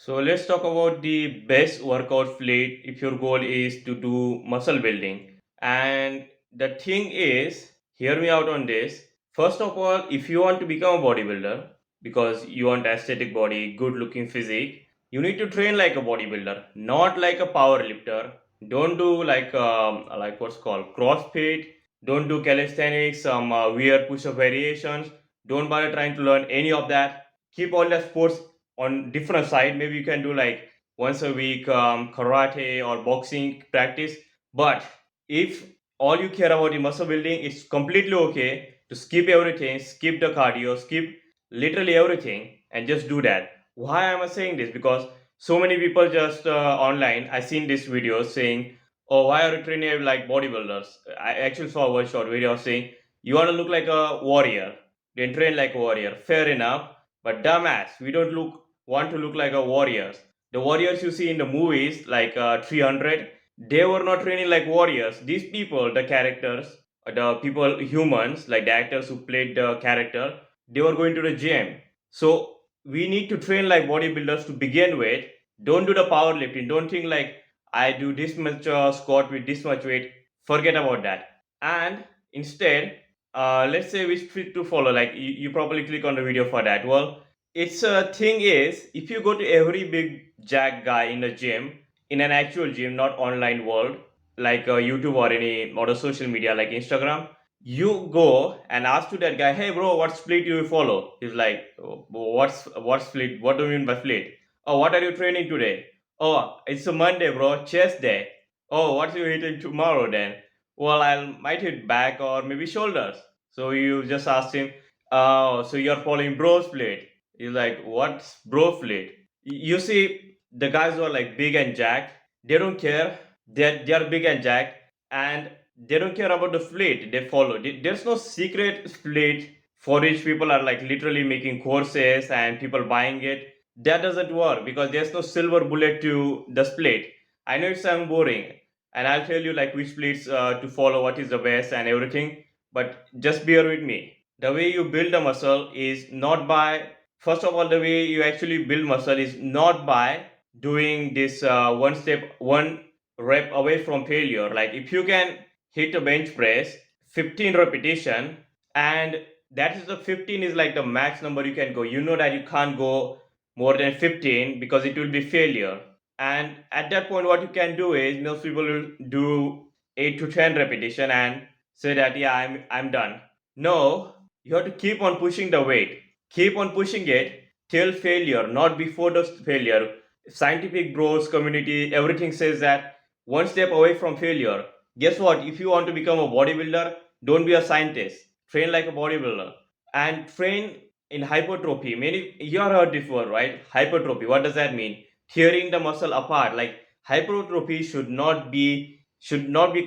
So let's talk about the best workout fleet if your goal is to do muscle building. And the thing is, hear me out on this. First of all, if you want to become a bodybuilder because you want aesthetic body, good looking physique, you need to train like a bodybuilder, not like a power lifter. Don't do like what's called CrossFit. Don't do calisthenics, some weird push-up variations. Don't bother trying to learn any of that. Keep all the sports on different side. Maybe you can do like once a week karate or boxing practice. But if all you care about is muscle building, it's completely okay to skip everything, skip the cardio, skip literally everything, and just do that. Why am I saying this? Because so many people just online, I seen this video saying, oh, why are you training like bodybuilders? I actually saw one short video saying you want to look like a warrior, then train like a warrior. Fair enough, but dumbass, we don't want to look like a warriors. The warriors you see in the movies, like 300, they were not training like warriors. These people, the characters, the people, humans, like the actors who played the character, they were going to the gym. So we need to train like bodybuilders to begin with. Don't do the powerlifting. Don't think like I do this much squat with this much weight. Forget about that. And instead, let's say which fit to follow. Like you probably click on the video for that. Well, it's a thing is if you go to every big jack guy in the gym, in an actual gym, not online world like YouTube or any other social media like Instagram, you go and ask to that guy, hey bro, what split do you follow? He's like, "Oh, what's split? What do you mean by split? Oh, what are you training today? Oh, it's a Monday, bro, chest day. Oh, what are you hitting tomorrow then? Well, I might hit back or maybe shoulders. So you just ask him, oh, so you're following bro split. He's like, what's bro split? You see, the guys who are like big and jacked, they don't care. They are big and jacked, and they don't care about the fleet they follow. There's no secret fleet for which people are like literally making courses and people buying it. That doesn't work because there's no silver bullet to the split. I know it sounds boring, and I'll tell you like which splits to follow, what is the best and everything. But just bear with me. The way you build a muscle is not by, first of all, the way you actually build muscle is not by doing this one step, one rep away from failure. Like if you can hit a bench press 15 repetition, and that is the 15 is like the max number you can go. You know that you can't go more than 15 because it will be failure. And at that point what you can do is most people will do 8 to 10 repetition and say that yeah, I'm done. No, you have to keep on pushing the weight, keep on pushing it till failure, not before the failure. Scientific bros community, everything says that one step away from failure. Guess what? If you want to become a bodybuilder, don't be a scientist. Train like a bodybuilder and train in hypertrophy. Many you have heard this word, right? Hypertrophy. What does that mean? Tearing the muscle apart. Like hypertrophy should not be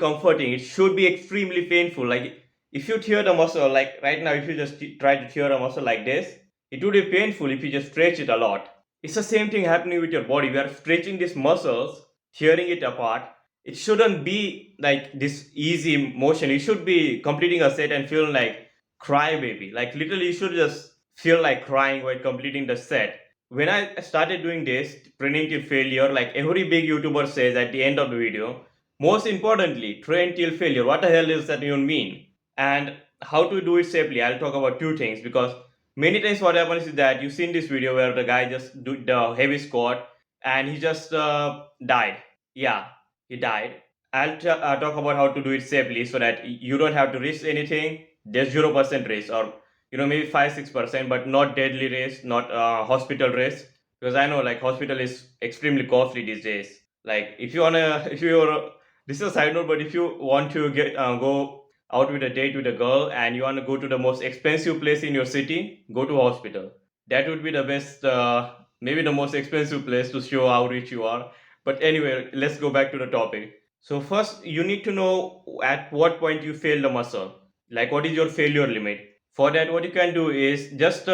comforting. It should be extremely painful. Like if you tear the muscle, like right now, if you just try to tear a muscle like this, it would be painful if you just stretch it a lot. It's the same thing happening with your body. We are stretching these muscles, tearing it apart. It shouldn't be like this easy motion. You should be completing a set and feeling like cry baby. Like literally, you should just feel like crying while completing the set. When I started doing this, training till failure, like every big YouTuber says at the end of the video, most importantly, train till failure. What the hell does that even mean? And how to do it safely? I'll talk about two things because many times what happens is that you've seen this video where the guy just do the heavy squat and he just died. Yeah, he died. I'll talk about how to do it safely so that you don't have to risk anything. There's 0% risk, or maybe 5-6%, but not deadly risk, not hospital risk. Because I know like hospital is extremely costly these days. Like if you wanna, if you're this is a side note, but if you want to get go out with a date with a girl and you want to go to the most expensive place in your city, go to hospital. That would be the best, maybe the most expensive place to show how rich you are. But anyway, let's go back to the topic. So first, you need to know at what point you fail the muscle. Like what is your failure limit? For that, what you can do is just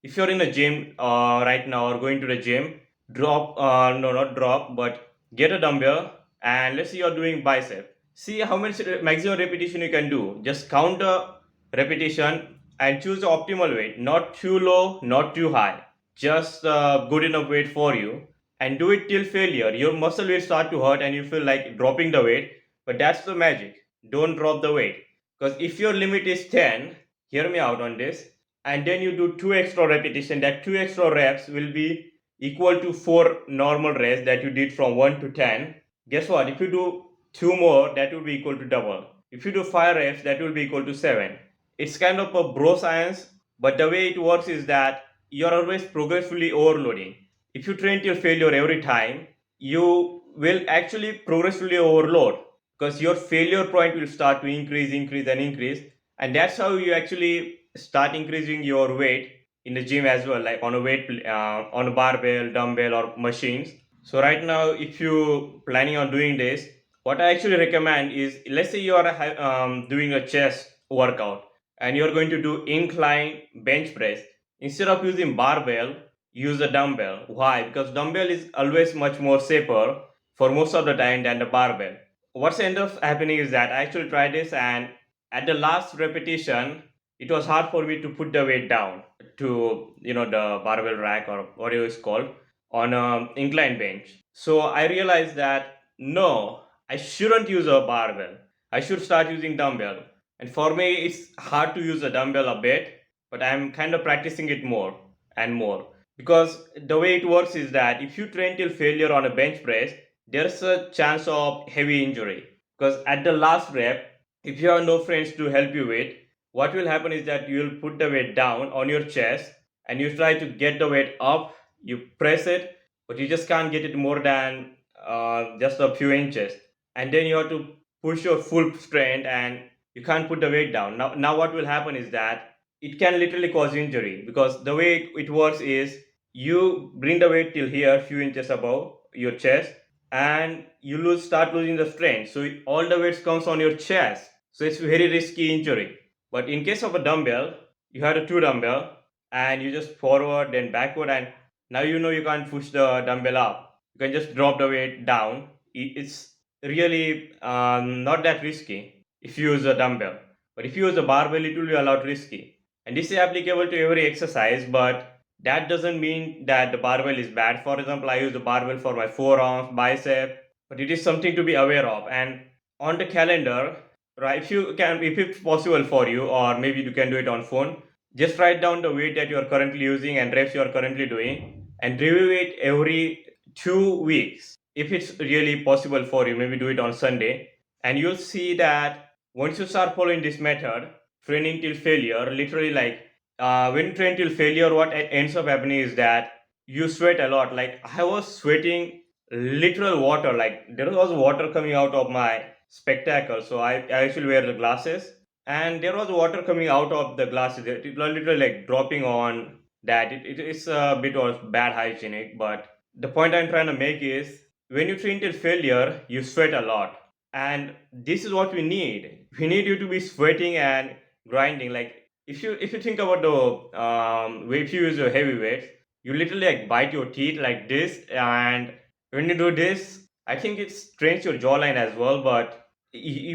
if you're in a gym right now or going to the gym, drop no not drop, but get a dumbbell and let's say you're doing bicep. See how much maximum repetition you can do. Just count the repetition and choose the optimal weight, not too low, not too high. just good enough weight for you, and do it till failure. Your muscle will start to hurt and you feel like dropping the weight, but that's the magic. Don't drop the weight, because if your limit is 10, hear me out on this, and then you do 2 extra repetition, that 2 extra reps will be equal to 4 normal reps that you did from 1 to 10. Guess what? If you do 2 more, that will be equal to double. If you do 5 reps, that will be equal to 7. It's kind of a bro science, but the way it works is that you're always progressively overloading. If you train till failure every time, you will actually progressively overload, because your failure point will start to increase, and that's how you actually start increasing your weight in the gym as well, like on a on a barbell, dumbbell, or machines. So right now, if you planning on doing this, what I actually recommend is, let's say you are doing a chest workout and you're going to do incline bench press. Instead of using barbell, use a dumbbell. Why? Because dumbbell is always much more safer for most of the time than the barbell. What's end up happening is that I actually tried this, and at the last repetition, it was hard for me to put the weight down to the barbell rack or whatever it's called on an incline bench. So I realized that no, I shouldn't use a barbell. I should start using dumbbell. And for me, it's hard to use a dumbbell a bit, but I'm kind of practicing it more and more. Because the way it works is that if you train till failure on a bench press, there's a chance of heavy injury. Because at the last rep, if you have no friends to help you with, what will happen is that you'll put the weight down on your chest and you try to get the weight up, you press it, but you just can't get it more than just a few inches. And then you have to push your full strength and you can't put the weight down. Now what will happen is that it can literally cause injury, because the way it works is you bring the weight till here, few inches above your chest, and you start losing the strength. So all the weight comes on your chest. So it's very risky injury. But in case of a dumbbell, you have a two dumbbell and you just forward then backward, and now you can't push the dumbbell up. You can just drop the weight down. It's really not that risky if you use a dumbbell. But if you use a barbell, it will be a lot risky. And this is applicable to every exercise, but that doesn't mean that the barbell is bad. For example, I use the barbell for my forearms, bicep, but it is something to be aware of. And on the calendar, right, if it's possible for you, or maybe you can do it on phone, just write down the weight that you are currently using and reps you are currently doing, and review it every 2 weeks. If it's really possible for you, maybe do it on Sunday, and you'll see that once you start following this method, training till failure, literally, like when you train till failure, what ends up happening is that you sweat a lot. Like I was sweating literal water, like there was water coming out of my spectacle. So I actually wear the glasses, and there was water coming out of the glasses. It was literally like dropping on that. It's a bit of bad hygienic, but the point I'm trying to make is, when you train till failure, you sweat a lot. And this is what we need. We need you to be sweating and grinding. Like if you think about the if you use your heavy weights, you literally like bite your teeth like this, and when you do this, I think it strains your jawline as well. But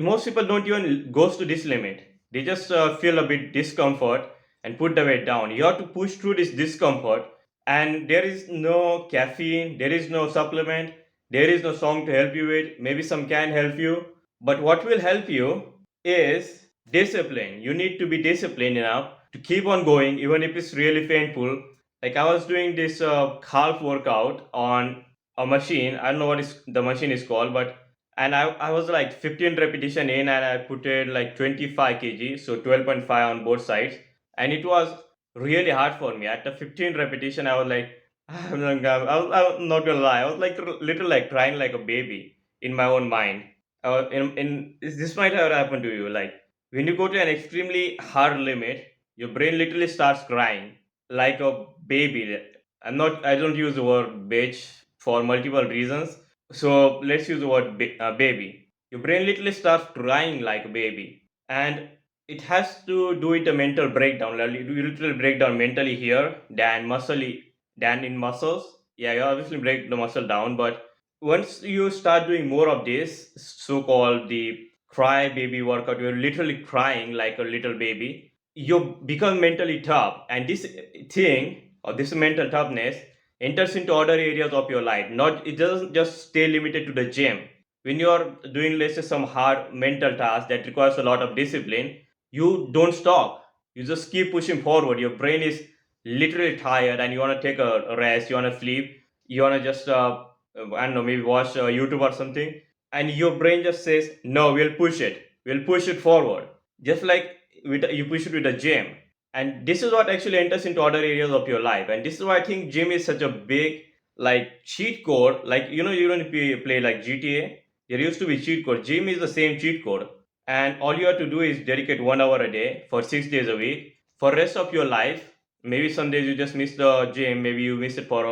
most people don't even goes to this limit. They just feel a bit discomfort and put the weight down. You have to push through this discomfort, and there is no caffeine, there is no supplement, there is no song to help you with. Maybe some can help you, but what will help you is discipline. You need to be disciplined enough to keep on going even if it's really painful. Like I was doing this calf workout on a machine. I don't know what is the machine is called, but and I was like 15 repetition in, and I put it like 25 kg, so 12.5 on both sides, and it was really hard for me. At the 15 repetition, I was like, I'm not gonna lie, I was like little like crying like a baby in my own mind. This might have happened to you. Like when you go to an extremely hard limit, your brain literally starts crying like a baby. I don't use the word bitch for multiple reasons. So let's use the word baby. Your brain literally starts crying like a baby, and it has to do with a mental breakdown. Like, you literally break down mentally here than in muscles. Yeah, you obviously break the muscle down, but once you start doing more of this so-called the cry baby workout, you're literally crying like a little baby. You become mentally tough, and this thing or this mental toughness enters into other areas of your life. Not it doesn't just stay limited to the gym. When you are doing, let's say, some hard mental task that requires a lot of discipline, you don't stop. You just keep pushing forward. Your brain is literally tired, and you want to take a rest. You want to sleep. You want to just I don't know, maybe watch YouTube or something, and your brain just says, "No, we'll push it. We'll push it forward." Just like you push it with a gym, and this is what actually enters into other areas of your life. And this is why I think gym is such a big like cheat code. Like, you don't play like GTA. There used to be cheat code. Gym is the same cheat code, and all you have to do is dedicate 1 hour a day for 6 days a week for rest of your life. Maybe some days you just miss the gym. Maybe you miss it for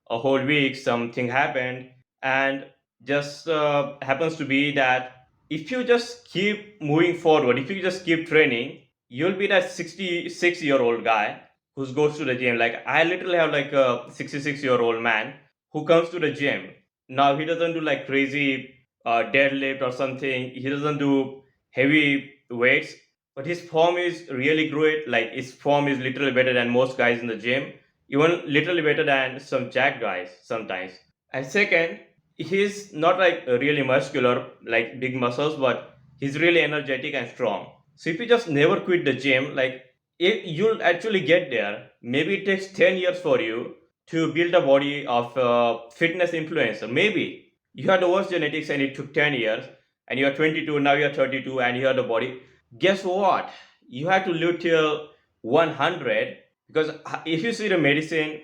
a whole week. Something happened, and just happens to be that if you just keep moving forward, if you just keep training, you'll be that 66-year-old guy who goes to the gym. Like, I literally have like a 66-year-old man who comes to the gym. Now he doesn't do like crazy deadlift or something. He doesn't do heavy weights, but his form is really great. Like, his form is literally better than most guys in the gym, even literally better than some jack guys sometimes. And second, he's not like really muscular, like big muscles, but he's really energetic and strong. So if you just never quit the gym, like, you'll actually get there. Maybe it takes 10 years for you to build a body of fitness influencer. Maybe you had the worst genetics and it took 10 years, and you're 22, now you're 32, and you have the body. Guess what? You have to live till 100, because if you see the medicine,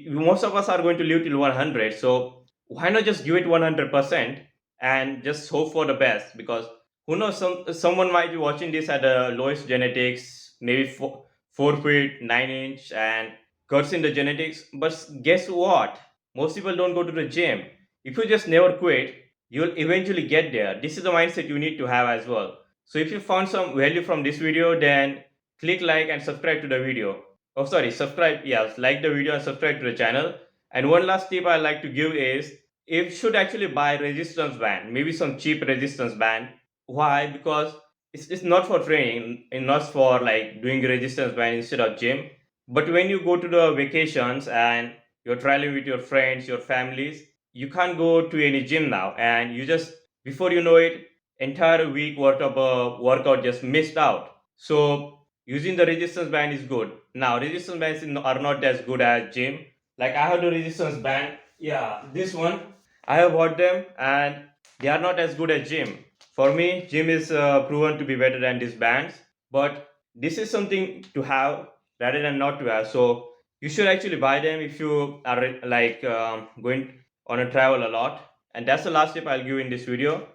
most of us are going to live till 100. So why not just give it 100% and just hope for the best? Because who knows, someone might be watching this at the lowest genetics, maybe 4 feet 9 inch, and cuts in the genetics. But guess what? Most people don't go to the gym. If you just never quit, you'll eventually get there. This is the mindset you need to have as well. So if you found some value from this video, then click like and subscribe to the video. Oh, sorry, subscribe. Yes, like the video and subscribe to the channel. And one last tip I like to give is, if you should actually buy resistance band, maybe some cheap resistance band. Why? Because it's not for training and not for like doing resistance band instead of gym. But when you go to the vacations and you're traveling with your friends, your families, you can't go to any gym now, and you just, before you know it, entire week worth of workout just missed out. So using the resistance band is good. Now resistance bands are not as good as gym. Like, I have the resistance band. Yeah, this one. I have bought them, and they are not as good as gym. For me, gym is proven to be better than these bands. But this is something to have rather than not to have. So you should actually buy them if you are like going on a travel a lot. And that's the last tip I'll give in this video.